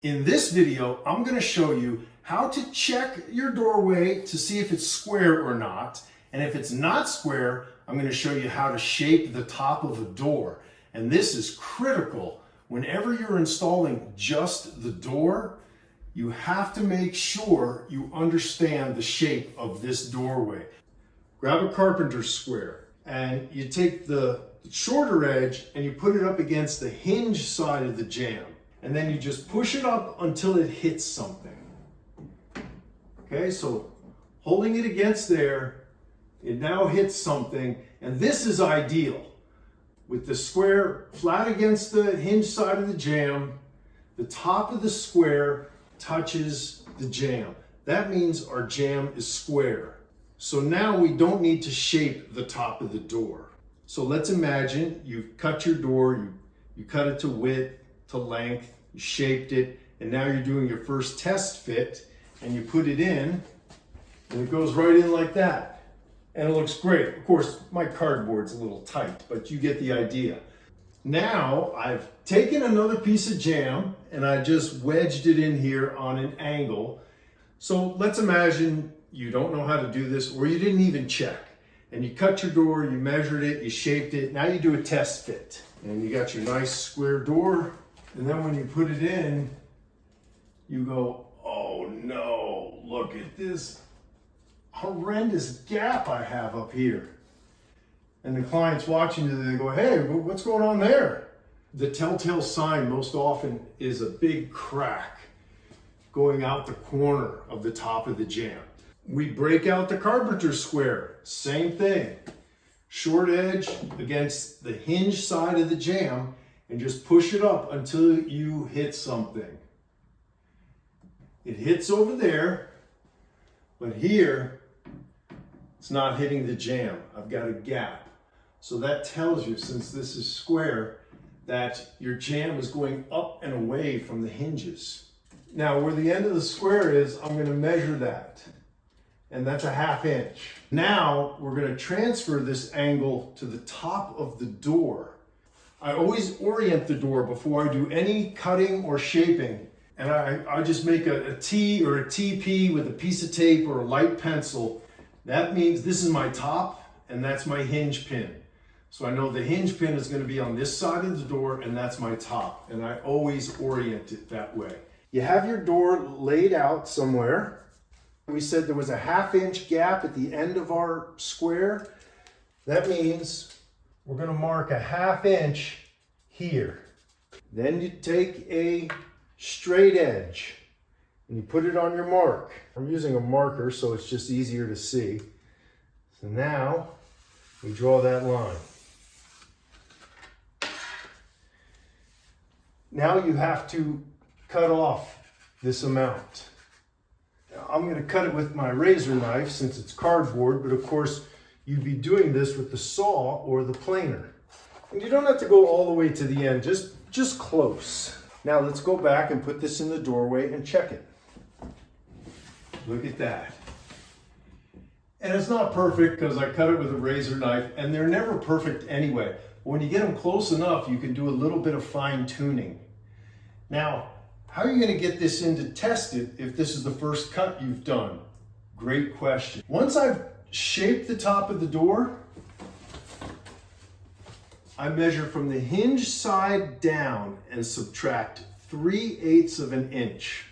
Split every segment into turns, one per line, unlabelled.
In this video, I'm going to show you how to check your doorway to see if it's square or not. And if it's not square, I'm going to show you how to shape the top of a door. And this is critical. Whenever you're installing just the door, you have to make sure you understand the shape of this doorway. Grab a carpenter's square and you take the shorter edge and you put it up against the hinge side of the jamb. And then you just push it up until it hits something. Okay, so holding it against there, it now hits something, and this is ideal. With the square flat against the hinge side of the jamb, the top of the square touches the jamb. That means our jamb is square. So now we don't need to shape the top of the door. So let's imagine you've cut your door, you cut it to width, to length, you shaped it, and now you're doing your first test fit, and you put it in, and it goes right in like that. And it looks great. Of course, my cardboard's a little tight, but you get the idea. Now, I've taken another piece of jamb, and I just wedged it in here on an angle. So let's imagine you don't know how to do this, or you didn't even check. And you cut your door, you measured it, you shaped it, now you do a test fit. And you got your nice square door. And then when you put it in, you go, oh no, look at this horrendous gap I have up here. And the client's watching you, they go, hey, what's going on there? The telltale sign most often is a big crack going out the corner of the top of the jamb. We break out the carpenter's square, same thing. Short edge against the hinge side of the jamb, and just push it up until you hit something. It hits over there, but here, it's not hitting the jamb. I've got a gap. So that tells you, since this is square, that your jamb is going up and away from the hinges. Now, where the end of the square is, I'm gonna measure that. And that's a 1/2 inch. Now, we're gonna transfer this angle to the top of the door. I always orient the door before I do any cutting or shaping. And I just make a T or a TP with a piece of tape or a light pencil. That means this is my top and that's my hinge pin. So I know the hinge pin is going to be on this side of the door and that's my top. And I always orient it that way. You have your door laid out somewhere. We said there was a 1/2 inch gap at the end of our square. That means we're going to mark a 1/2 inch here. Then you take a straight edge and you put it on your mark. I'm using a marker so it's just easier to see. So now we draw that line. Now you have to cut off this amount. Now, I'm going to cut it with my razor knife since it's cardboard, but of course you'd be doing this with the saw or the planer. And you don't have to go all the way to the end, just close. Now let's go back and put this in the doorway and check it. Look at that. And it's not perfect because I cut it with a razor knife, and they're never perfect anyway. When you get them close enough, you can do a little bit of fine tuning. Now, how are you going to get this in to test it if this is the first cut you've done? Great question. Once I've shaped the top of the door, I measure from the hinge side down and subtract 3/8 of an inch.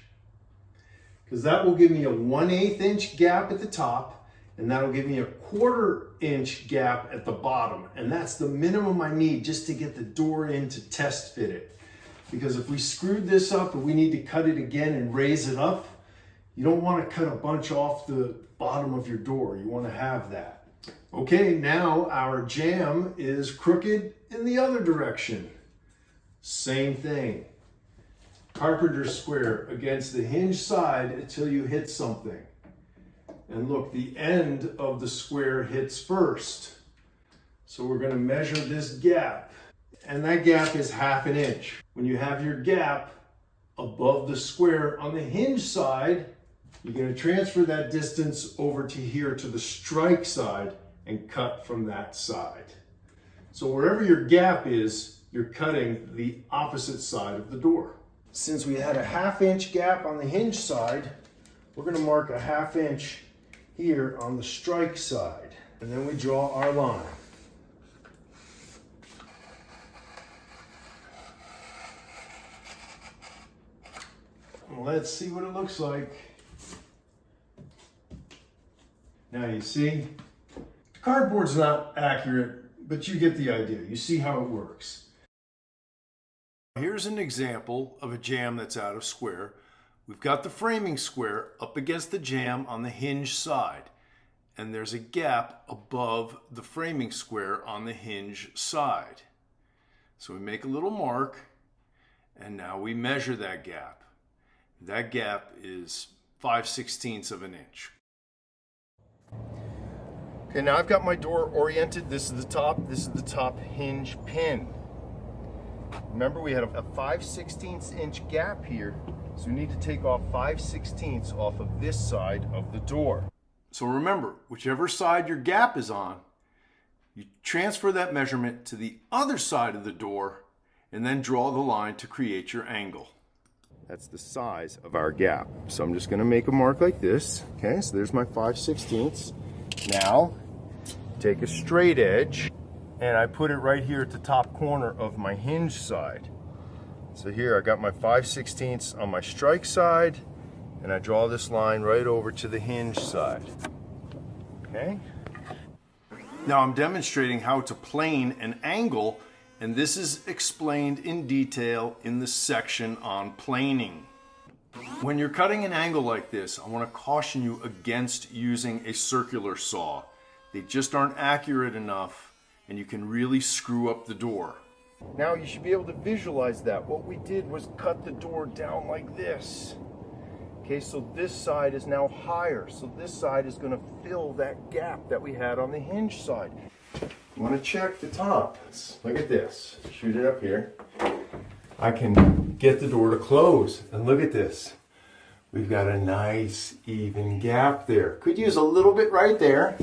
Because that will give me a 1/8 inch gap at the top, and that'll give me a 1/4 inch gap at the bottom. And that's the minimum I need just to get the door in to test fit it. Because if we screwed this up and we need to cut it again and raise it up, you don't want to cut a bunch off the bottom of your door. You want to have that. Okay, now our jamb is crooked in the other direction. Same thing. Carpenter's square against the hinge side until you hit something. And look, the end of the square hits first. So we're going to measure this gap. And that gap is 1/2 inch. When you have your gap above the square on the hinge side, you're going to transfer that distance over to here to the strike side and cut from that side. So wherever your gap is, you're cutting the opposite side of the door. since we had a 1/2 inch gap on the hinge side, we're going to mark a 1/2 inch here on the strike side. And then we draw our line. Let's see what it looks like. Now you see, cardboard's not accurate, but you get the idea. You see how it works. Here's an example of a jamb that's out of square. We've got the framing square up against the jamb on the hinge side, and there's a gap above the framing square on the hinge side. So we make a little mark, and now we measure that gap. That gap is 5/16 of an inch. Okay, now I've got my door oriented. This is the top hinge pin. Remember, we had a 5/16 inch gap here, so we need to take off 5/16 off of this side of the door. So remember, whichever side your gap is on, you transfer that measurement to the other side of the door and then draw the line to create your angle. That's the size of our gap. So I'm just going to make a mark like this. Okay, so there's my 5/16. Now, take a straight edge, and I put it right here at the top corner of my hinge side. So here I got my 5/16 on my strike side, and I draw this line right over to the hinge side. Okay? Now I'm demonstrating how to plane an angle, and this is explained in detail in the section on planing. When you're cutting an angle like this, I want to caution you against using a circular saw. They just aren't accurate enough, and you can really screw up the door. Now you should be able to visualize that. What we did was cut the door down like this. Okay, so this side is now higher. So this side is going to fill that gap that we had on the hinge side. You want to check the top. Look at this. Shoot it up here. I can get the door to close. And look at this. We've got a nice even gap there. Could use a little bit right there.